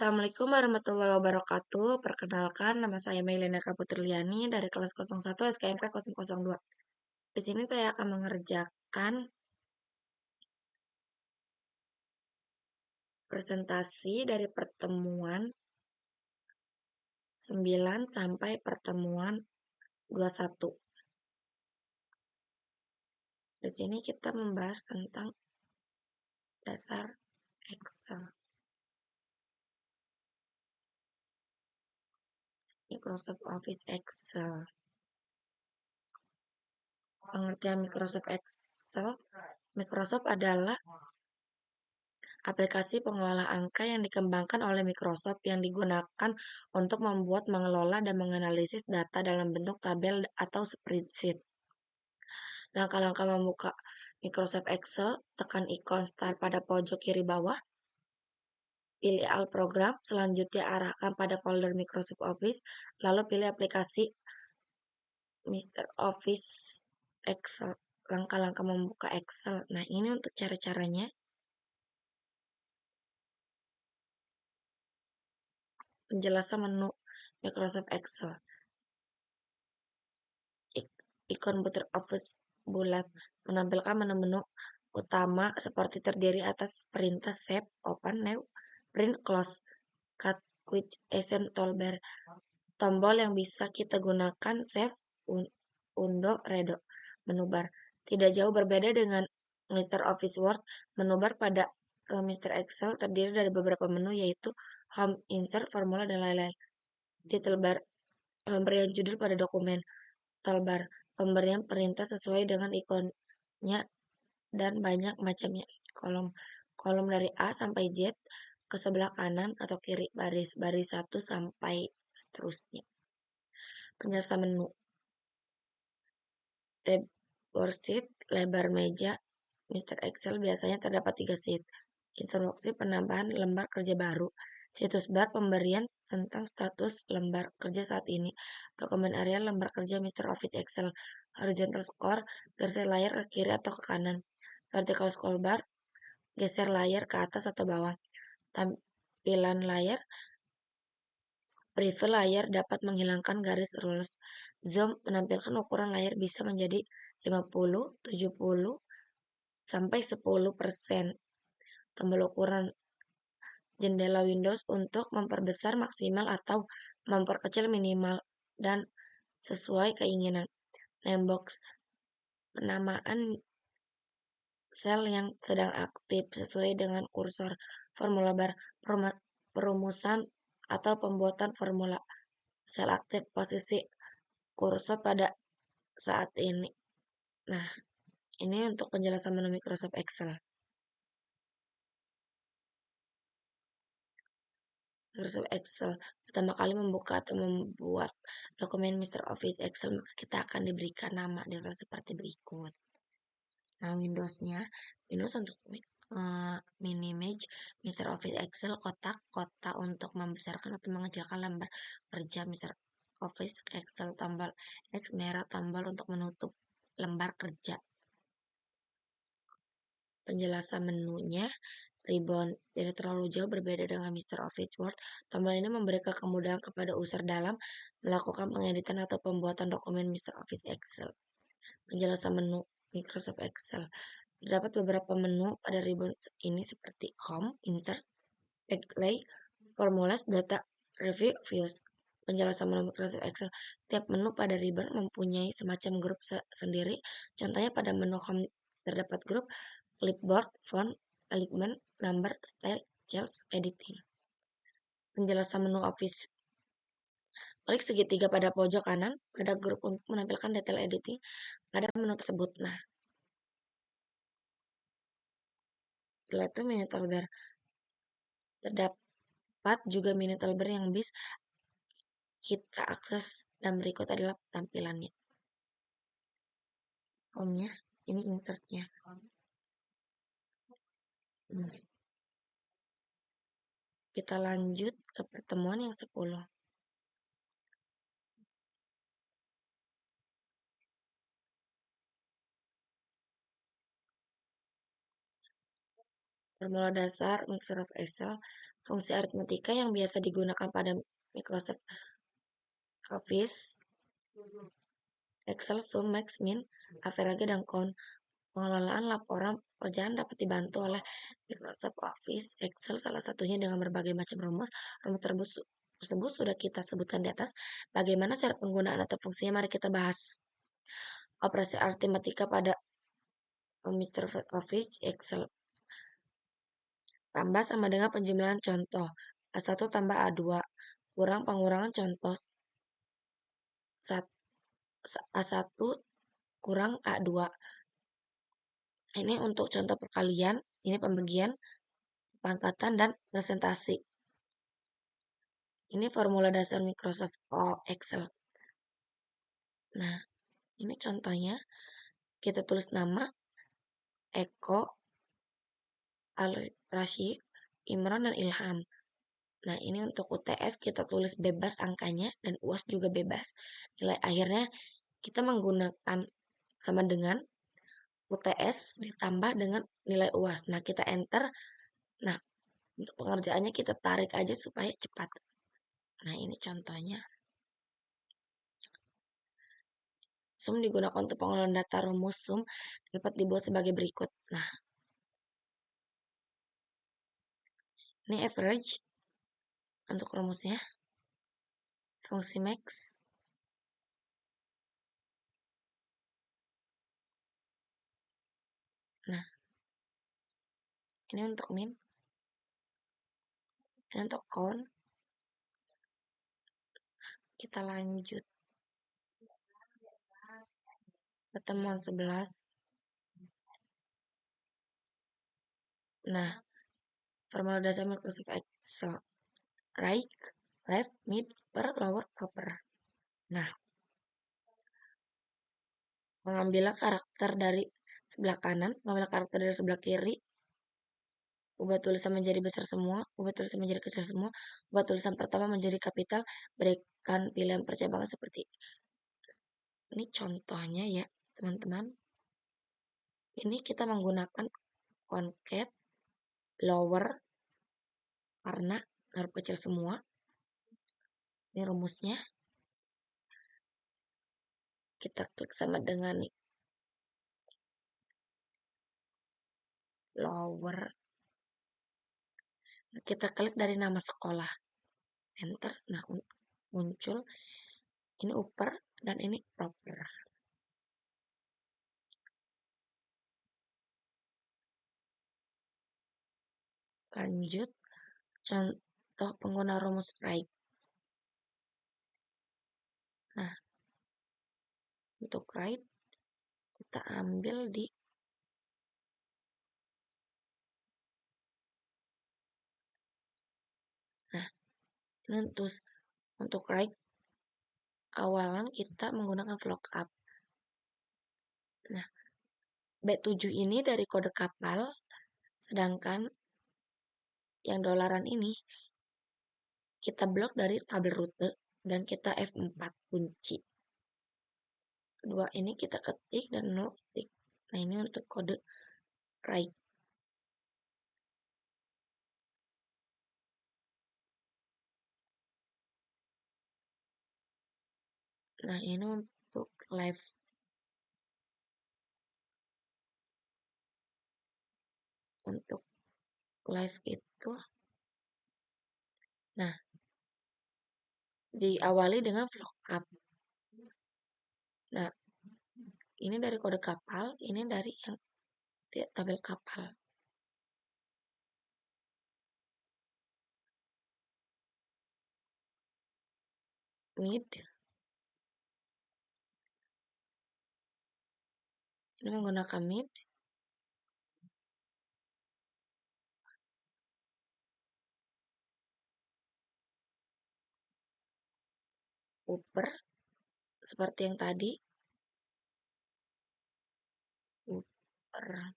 Assalamualaikum warahmatullahi wabarakatuh. Perkenalkan, nama saya Mailena Kaputriliani dari kelas 01 SKMP 002. Di sini saya akan mengerjakan presentasi dari pertemuan 9 sampai pertemuan 21. Di sini kita membahas tentang dasar Excel, Microsoft Office Excel. Pengertian Microsoft Excel, Microsoft adalah aplikasi pengolah angka yang dikembangkan oleh Microsoft yang digunakan untuk membuat, mengelola, dan menganalisis data dalam bentuk tabel atau spreadsheet. Langkah-langkah membuka Microsoft Excel, tekan ikon Start pada pojok kiri bawah, pilih All Program, selanjutnya arahkan pada folder Microsoft Office, lalu pilih aplikasi Mr. Office Excel. Langkah-langkah membuka Excel. Nah, ini untuk cara-caranya. Penjelasan menu Microsoft Excel. Ikon butir Office bulat menampilkan menu-menu utama seperti terdiri atas perintah Save, Open, New, Print, Close, Cut, Quick, Essence, Toolbar. Tombol yang bisa kita gunakan Save, Undo, Redo. Menu bar. Tidak jauh berbeda dengan Mr. Office Word, menu bar pada Mr. Excel terdiri dari beberapa menu yaitu Home, Insert, Formula, dan lain-lain. Title bar, pemberian judul pada dokumen. Toolbar, pemberian perintah sesuai dengan ikonnya dan banyak macamnya. Kolom dari A sampai Z ke sebelah kanan atau kiri, baris 1 sampai seterusnya. Penjelasan menu. Tab worksheet, lebar meja Mr. Excel biasanya terdapat 3 sheet. Instruksi penambahan lembar kerja baru. Situs bar pemberian tentang status lembar kerja saat ini. Dokumen area lembar kerja Mr. Office Excel. Horizontal scroll, geser layar ke kiri atau ke kanan. Vertical scroll bar, geser layar ke atas atau bawah. Tampilan layar, preview layar dapat menghilangkan garis rules. Zoom menampilkan ukuran layar bisa menjadi 50, 70, sampai 10%. Tombol ukuran jendela Windows untuk memperbesar maksimal atau memperkecil minimal dan sesuai keinginan. Name box, penamaan sel yang sedang aktif sesuai dengan kursor. Formula bar, perumusan atau pembuatan formula. Sel aktif, posisi kursor pada saat ini. Nah, ini untuk penjelasan menu Microsoft Excel. Microsoft Excel. Pertama kali membuka atau membuat dokumen Mr. Office Excel, maka kita akan diberikan nama default seperti berikut. Nah, Windows-nya, Windows untuk mini image, Mr. Office Excel, kotak untuk membesarkan atau mengecilkan lembar kerja Mr. Office Excel, tombol X merah, tombol untuk menutup lembar kerja. Penjelasan menunya, ribbon tidak terlalu jauh berbeda dengan Mr. Office Word. Tombol ini memberikan kemudahan kepada user dalam melakukan pengeditan atau pembuatan dokumen Mr. Office Excel. Penjelasan menu Microsoft Excel. Terdapat beberapa menu pada ribbon ini seperti Home, Insert, Backplay, Formulas, Data, Review, Views. Penjelasan menu Microsoft Excel. Setiap menu pada ribbon mempunyai semacam grup sendiri. Contohnya pada menu Home terdapat grup Clipboard, Font, Alignment, Number, Style, Cells, Editing. Penjelasan menu Office. Klik segitiga pada pojok kanan pada grup untuk menampilkan detail editing pada menu tersebut. Nah, setelah itu menu toolbar. Terdapat juga menu toolbar yang bisa kita akses dan berikut adalah tampilannya. Home-nya, ini insert-nya. Kita lanjut ke pertemuan yang 10. Formula dasar Microsoft Excel, fungsi aritmetika yang biasa digunakan pada Microsoft Office, Excel, sum, max, min, average, dan count. Pengelolaan laporan pekerjaan dapat dibantu oleh Microsoft Office Excel, salah satunya dengan berbagai macam rumus. Rumus tersebut sudah kita sebutkan di atas. Bagaimana cara penggunaan atau fungsinya? Mari kita bahas. Operasi aritmetika pada Microsoft Office Excel. Tambah sama dengan penjumlahan contoh. A1 tambah A2 kurang pengurangan contoh A1 kurang A2. Ini untuk contoh perkalian, ini pembagian, pangkatan, dan presentasi. Ini formula dasar Microsoft Excel. Nah, ini contohnya. Kita tulis nama Eko, Al-Rashid, Imran, dan Ilham. Nah, ini untuk UTS kita tulis bebas angkanya dan UAS juga bebas. Nilai akhirnya kita menggunakan sama dengan UTS ditambah dengan nilai UAS. Nah, kita enter. Nah, untuk pengerjaannya kita tarik aja supaya cepat. Nah, ini contohnya. Sum digunakan untuk pengolahan data. Rumus sum dapat dibuat sebagai berikut. Nah, ini average untuk rumusnya. Fungsi max. Nah, ini untuk min. Ini untuk count. Kita lanjut. Pertemuan 11. Nah, formula dasar Microsoft Excel. Right, left, mid, upper, lower, upper. Nah, mengambil karakter dari sebelah kanan, mengambil karakter dari sebelah kiri, ubah tulisan menjadi besar semua, ubah tulisan menjadi kecil semua, ubah tulisan pertama menjadi kapital, berikan pilihan percabangan seperti ini contohnya ya, teman-teman. Ini kita menggunakan concat lower karena huruf kecil semua. Ini rumusnya. Kita klik sama dengan nih. Lower. Kita klik dari nama sekolah. Enter. Nah, muncul ini upper dan ini proper. Lanjut. Contoh pengguna rumus right. Nah, untuk right kita ambil di ini untuk right awalan kita menggunakan VLOOKUP. Nah, B7 ini dari kode kapal, sedangkan yang dolaran ini kita blok dari tabel rute dan kita F4 kunci. Kedua ini kita ketik dan 0 ketik. Nah, ini untuk kode right. Nah, ini untuk left. Untuk left itu, nah, diawali dengan VLOOKUP. Nah, ini dari kode kapal, ini dari yang tabel kapal. Mid. Ini menggunakan mid. Upper seperti yang tadi. Upper.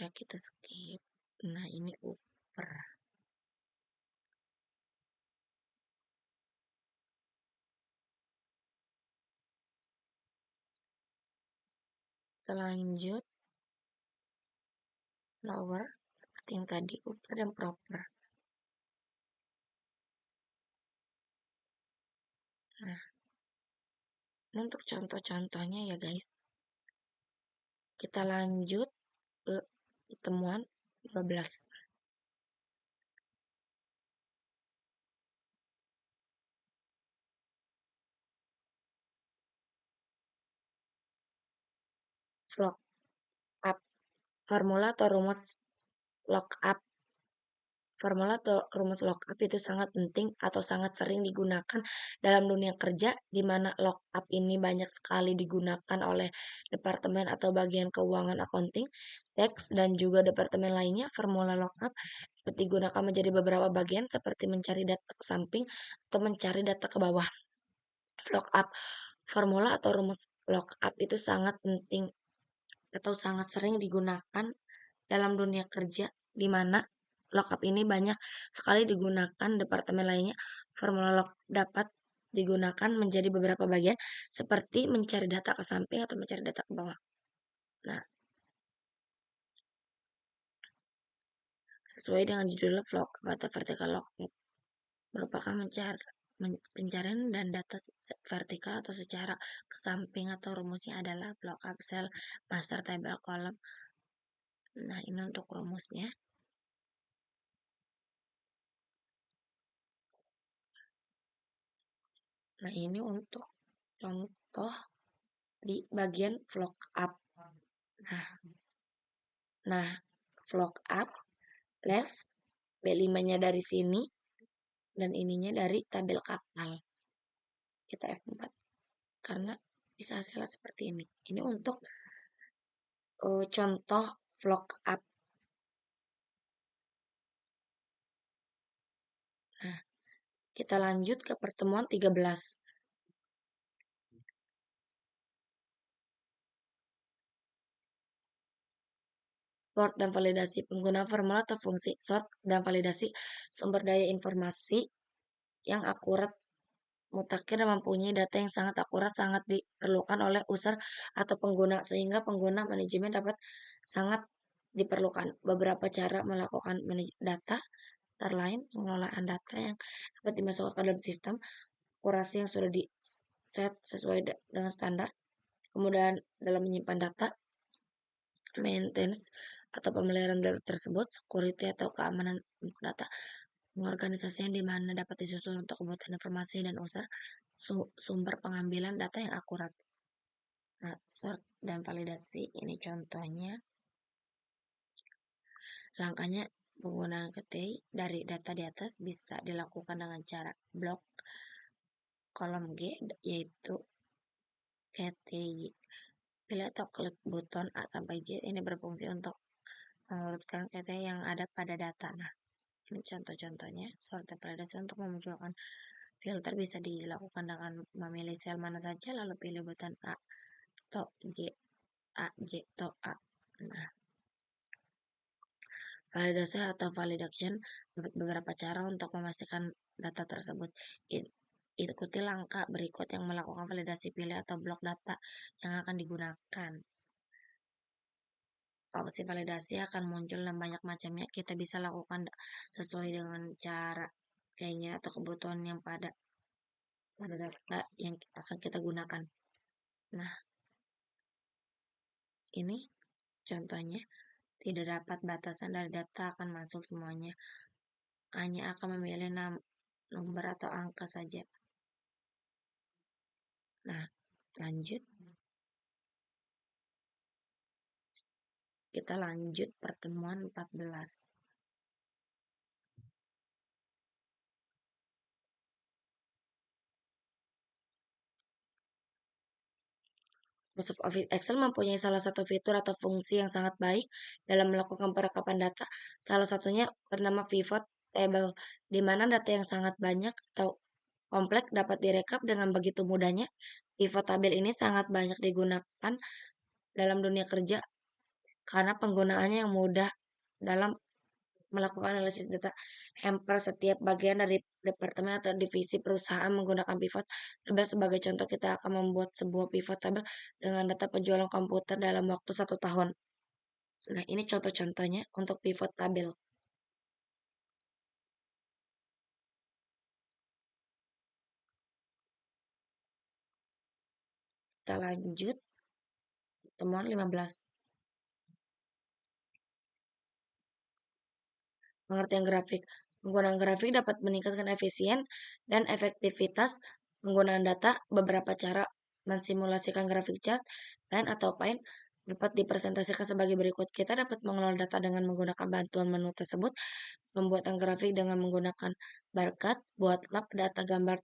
Ya kita skip. Nah, ini upper. Kita lanjut lower seperti yang tadi, upper dan proper. Nah, ini untuk contoh-contohnya ya guys. Kita lanjut ke temuan 12. Lookup. Formula atau rumus lookup. Formula atau rumus lookup itu sangat penting atau sangat sering digunakan dalam dunia kerja, di mana lookup ini banyak sekali digunakan oleh departemen atau bagian keuangan accounting, tax, dan juga departemen lainnya. Formula lookup dapat digunakan menjadi beberapa bagian seperti mencari data ke samping atau mencari data ke bawah. Lookup. Formula atau rumus lookup itu sangat penting atau sangat sering digunakan dalam dunia kerja, di mana lookup ini banyak sekali digunakan departemen lainnya. Formula lookup dapat digunakan menjadi beberapa bagian seperti mencari data ke samping atau mencari data ke bawah. Nah, sesuai dengan judul lookup atau vertical lookup merupakan pencarian dan data vertikal atau secara ke samping, atau rumusnya adalah lookup cell, master table, column. Nah, ini untuk rumusnya. Nah, ini untuk contoh di bagian lookup. Nah, lookup left B5-nya dari sini dan ininya dari tabel kapal. Kita F4 karena bisa hasilnya seperti ini. Ini untuk contoh lookup. Nah, kita lanjut ke pertemuan 13. Sort dan validasi. Penggunaan formula atau fungsi sort dan validasi sumber daya informasi yang akurat, mutakhir, dan mempunyai data yang sangat akurat sangat diperlukan oleh user atau pengguna, sehingga pengguna manajemen dapat sangat diperlukan. Beberapa cara melakukan data antara lain pengelolaan data yang dapat dimasukkan ke dalam sistem, akurasi yang sudah di set sesuai dengan standar, kemudian dalam menyimpan data, maintenance atau pemeliharaan data tersebut, security atau keamanan data, pengorganisasian di mana dapat disusun untuk kebutuhan informasi dan user, sumber pengambilan data yang akurat. Nah, sort dan validasi ini contohnya. Langkahnya penggunaan KTI dari data di atas bisa dilakukan dengan cara blok kolom G, yaitu KTI. Pilih atau klik buton A sampai J. Ini berfungsi untuk mengurutkan KTI yang ada pada data. Nah, ini contoh-contohnya. Sort dan validasi untuk memunculkan filter bisa dilakukan dengan memilih sel mana saja, lalu pilih buton A atau J, A, J, atau A. Nah, validasi atau validation dapat beberapa cara untuk memastikan data tersebut. Ikuti langkah berikut yang melakukan validasi. Pilih atau blok data yang akan digunakan. Opsi validasi akan muncul dan banyak macamnya. Kita bisa lakukan sesuai dengan cara keinginan atau kebutuhan yang pada data yang akan kita gunakan. Nah, ini contohnya. Tidak dapat batasan dari data akan masuk semuanya. Hanya akan memilih nomor atau angka saja. Nah, lanjut. Kita lanjut pertemuan 14. Microsoft Office Excel mempunyai salah satu fitur atau fungsi yang sangat baik dalam melakukan perekapan data. Salah satunya bernama pivot table, di mana data yang sangat banyak atau kompleks dapat direkap dengan begitu mudahnya. Pivot table ini sangat banyak digunakan dalam dunia kerja karena penggunaannya yang mudah dalam melakukan analisis data hamper setiap bagian dari departemen atau divisi perusahaan menggunakan pivot tabel. Sebagai contoh, kita akan membuat sebuah pivot tabel dengan data penjualan komputer dalam waktu 1 tahun. Nah, ini contoh-contohnya untuk pivot tabel. Kita lanjut temuan 15. Pengertian grafik. Penggunaan grafik dapat meningkatkan efisien dan efektivitas penggunaan data. Beberapa cara mensimulasikan grafik chart, line atau pie dapat dipresentasikan sebagai berikut. Kita dapat mengelola data dengan menggunakan bantuan menu tersebut. Pembuatan grafik dengan menggunakan barcode, buatlah data gambar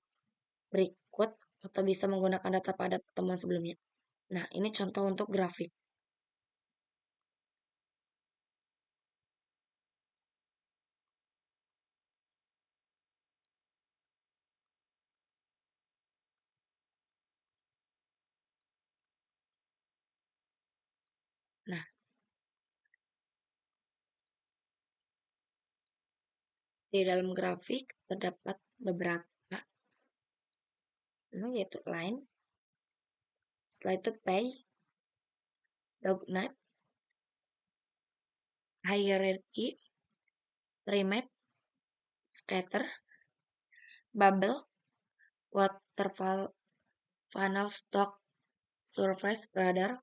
berikut atau bisa menggunakan data pada pertemuan sebelumnya. Nah, ini contoh untuk grafik. Nah, di dalam grafik terdapat beberapa, yaitu line, setelah itu pay, dognet, hierarchy, remap, scatter, bubble, waterfall, funnel, stock, surface, radar,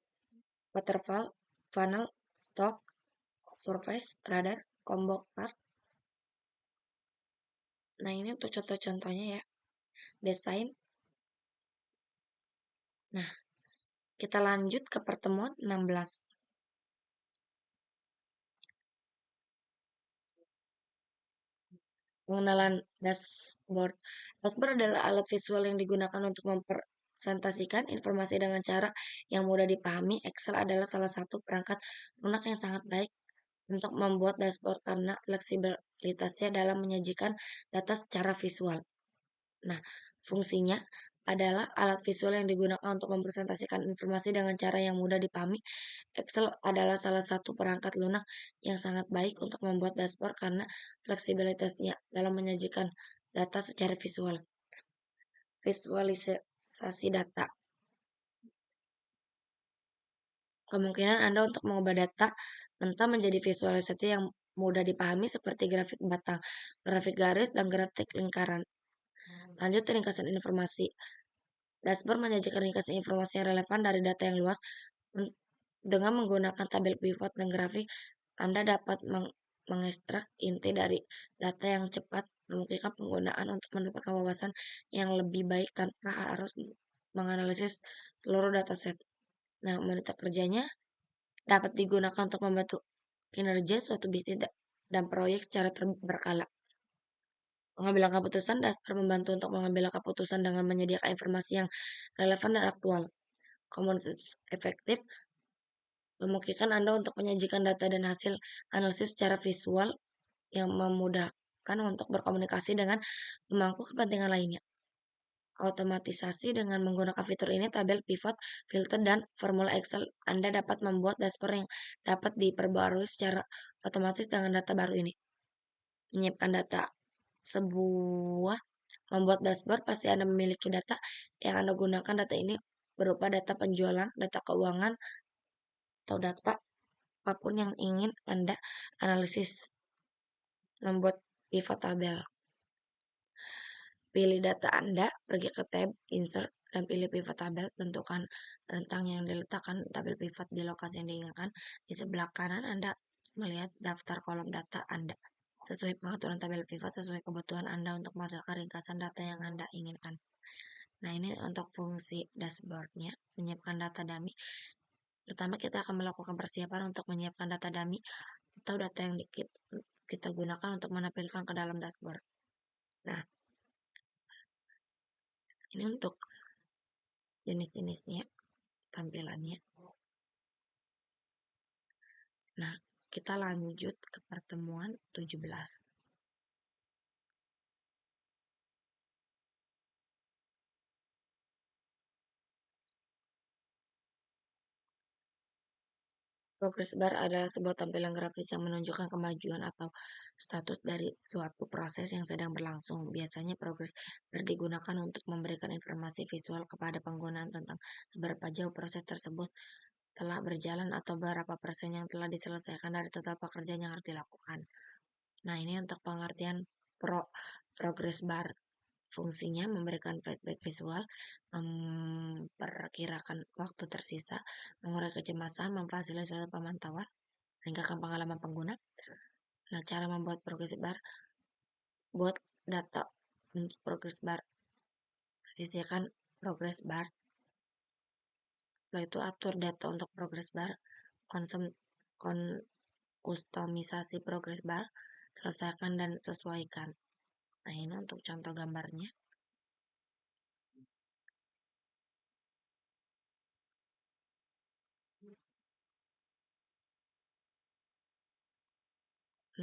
waterfall, funnel, stock, surface, radar, combo part. Nah, ini untuk contoh-contohnya ya. Desain. Nah, kita lanjut ke pertemuan 16. Pengenalan dashboard. Dashboard adalah alat visual yang digunakan untuk mempresentasikan informasi dengan cara yang mudah dipahami. Excel adalah salah satu perangkat lunak yang sangat baik untuk membuat dashboard karena fleksibilitasnya dalam menyajikan data secara visual. Nah, fungsinya adalah alat visual yang digunakan untuk mempresentasikan informasi dengan cara yang mudah dipahami. Excel adalah salah satu perangkat lunak yang sangat baik untuk membuat dashboard karena fleksibilitasnya dalam menyajikan data secara visual. Visualisasi data. Kemungkinan Anda untuk mengubah data mentah menjadi visualisasi yang mudah dipahami seperti grafik batang, grafik garis, dan grafik lingkaran. Lanjut, ringkasan informasi. Dashboard menyajikan ringkasan informasi yang relevan dari data yang luas. Dengan menggunakan tabel pivot dan grafik, Anda dapat mengekstrak inti dari data yang cepat, memungkinkan penggunaan untuk mendapatkan wawasan yang lebih baik tanpa harus menganalisis seluruh dataset. Nah, menit kerjanya dapat digunakan untuk membantu kinerja suatu bisnis dan proyek secara berkala. Pengambilan keputusan. Dashboard membantu untuk mengambil keputusan dengan menyediakan informasi yang relevan dan aktual. Komunikasi efektif memungkinkan Anda untuk menyajikan data dan hasil analisis secara visual yang memudahkan untuk berkomunikasi dengan pemangku kepentingan lainnya. Otomatisasi. Dengan menggunakan fitur ini, tabel pivot, filter, dan formula Excel, Anda dapat membuat dashboard yang dapat diperbarui secara otomatis dengan data baru ini. Menyiapkan data. Sebuah membuat dashboard, pasti Anda memiliki data yang Anda gunakan. Data ini berupa data penjualan, data keuangan, atau data apapun yang ingin Anda analisis. Membuat pivot tabel. Pilih data Anda, pergi ke tab Insert, dan pilih pivot tabel. Tentukan rentang yang diletakkan tabel pivot di lokasi yang diinginkan. Di sebelah kanan Anda melihat daftar kolom data Anda. Sesuai pengaturan tabel pivot sesuai kebutuhan Anda untuk menghasilkan ringkasan data yang Anda inginkan. Nah, ini untuk fungsi dashboardnya. Menyiapkan data dummy. Pertama, kita akan melakukan persiapan untuk menyiapkan data dummy atau data yang kita gunakan untuk menampilkan ke dalam dashboard. Nah, ini untuk jenis-jenisnya, tampilannya. Nah, kita lanjut ke pertemuan 17. Progress bar adalah sebuah tampilan grafis yang menunjukkan kemajuan atau status dari suatu proses yang sedang berlangsung. Biasanya progress bar digunakan untuk memberikan informasi visual kepada pengguna tentang seberapa jauh proses tersebut telah berjalan atau berapa persen yang telah diselesaikan dari total pekerjaan yang harus dilakukan. Nah, ini untuk pengertian progress bar. Fungsinya memberikan feedback visual, memperkirakan waktu tersisa, mengurai kecemasan, memfasilitasi pemantauan, meningkatkan pengalaman pengguna. Nah, cara membuat progress bar, buat data untuk progress bar, sisihkan progress bar. Setelah itu atur data untuk progress bar, kustomisasi progress bar, selesaikan dan sesuaikan. Nah, ini untuk contoh gambarnya.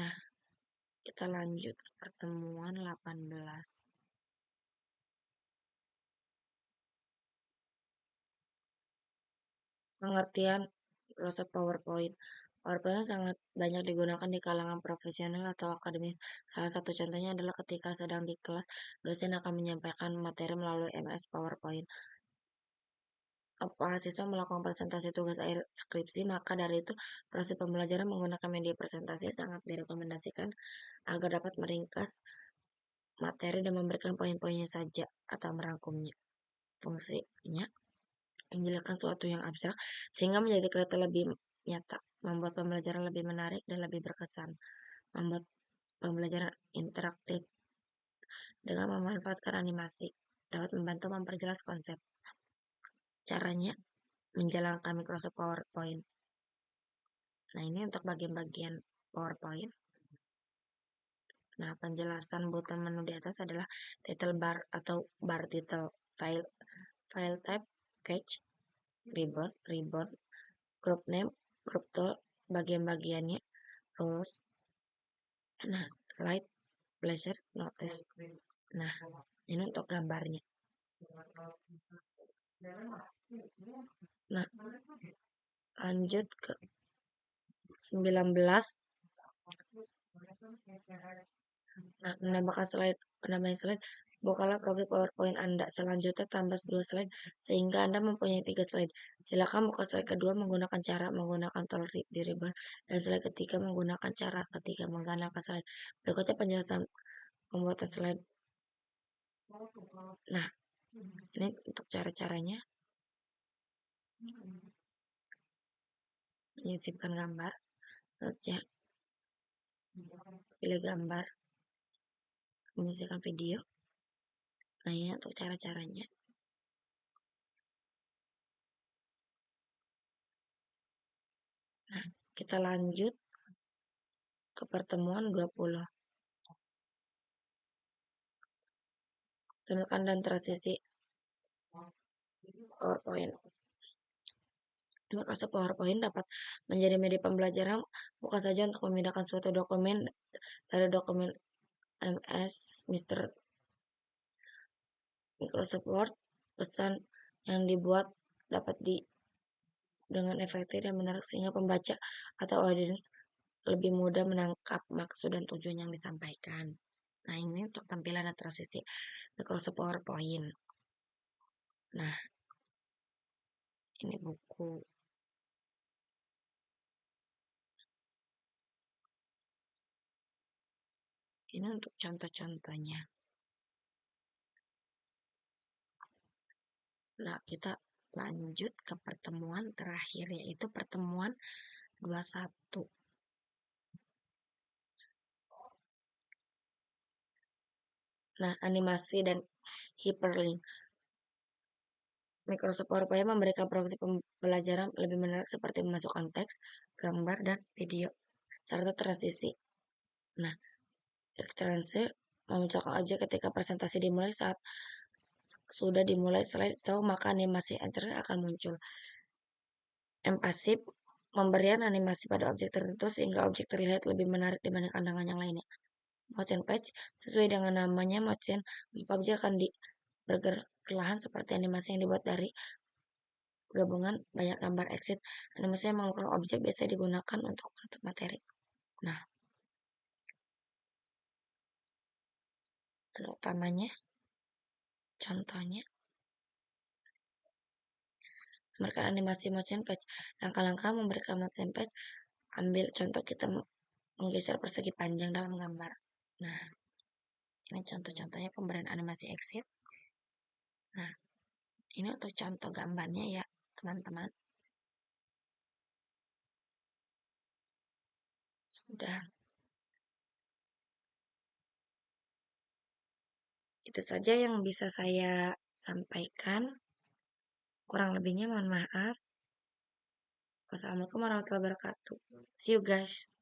Nah, kita lanjut ke pertemuan 18. Pengertian Microsoft PowerPoint. PowerPoint sangat banyak digunakan di kalangan profesional atau akademis. Salah satu contohnya adalah ketika sedang di kelas, dosen akan menyampaikan materi melalui MS PowerPoint. Mahasiswa melakukan presentasi tugas akhir skripsi, maka dari itu proses pembelajaran menggunakan media presentasi sangat direkomendasikan agar dapat meringkas materi dan memberikan poin-poinnya saja atau merangkumnya. Fungsinya menjelaskan sesuatu yang abstrak sehingga menjadi kelihatan lebih nyata, membuat pembelajaran lebih menarik dan lebih berkesan, membuat pembelajaran interaktif dengan memanfaatkan animasi, dapat membantu memperjelas konsep. Caranya menjalankan Microsoft PowerPoint. Nah, ini untuk bagian-bagian PowerPoint. Nah, penjelasan button menu di atas adalah title bar atau bar title, file type, page, ribbon, group name, group tool, bagian-bagiannya, rules. Nah, slide, pleasure, notice. Nah, ini untuk gambarnya. Nah, lanjut ke 19. Nah, menambahkan slide, bukalah proyek PowerPoint Anda. Selanjutnya tambah 2 slide sehingga Anda mempunyai 3 slide. Silakan buka slide kedua menggunakan cara menggunakan tool di ribbon dan slide ketiga menggunakan cara ketiga menggunakan slide. Berikutnya penjelasan pembuatan slide. Nah, ini untuk cara-caranya. Menyisipkan gambar. Selanjutnya pilih gambar. Menyisipkan video. Nah, ini untuk cara-caranya. Nah, kita lanjut ke pertemuan 20. Temukan dan transisi PowerPoint. Microsoft PowerPoint dapat menjadi media pembelajaran bukan saja untuk memindahkan suatu dokumen dari dokumen MS Microsoft Word, pesan yang dibuat dapat dengan efektif dan menarik sehingga pembaca atau audiens lebih mudah menangkap maksud dan tujuan yang disampaikan. Nah, ini untuk tampilan dan transisi Microsoft PowerPoint. Nah, ini buku. Ini untuk contoh-contohnya. Nah, kita lanjut ke pertemuan terakhir, yaitu pertemuan 21. Nah, animasi dan hyperlink. Microsoft PowerPoint memberikan program pembelajaran lebih menarik seperti memasukkan teks, gambar, dan video, serta transisi. Nah, ekstensi memunculkan objek ketika presentasi dimulai. Saat sudah dimulai slide show, maka animasi enter akan muncul. Empasif memberikan animasi pada objek tertentu sehingga objek terlihat lebih menarik dibandingkan dengan yang lainnya. Motion patch sesuai dengan namanya, motion objek akan bergerak perlahan seperti animasi yang dibuat dari gabungan banyak gambar exit. Animasi yang mengeluarkan objek biasa digunakan untuk menutup materi. Nah, utamanya, contohnya, memberikan animasi motion patch. Langkah-langkah memberikan motion patch, ambil contoh kita menggeser persegi panjang dalam gambar. Nah, ini contoh-contohnya pemberian animasi exit. Nah, ini untuk contoh gambarnya ya, teman-teman. Sudah. Itu saja yang bisa saya sampaikan. Kurang lebihnya mohon maaf. Wassalamualaikum warahmatullahi wabarakatuh. See you guys.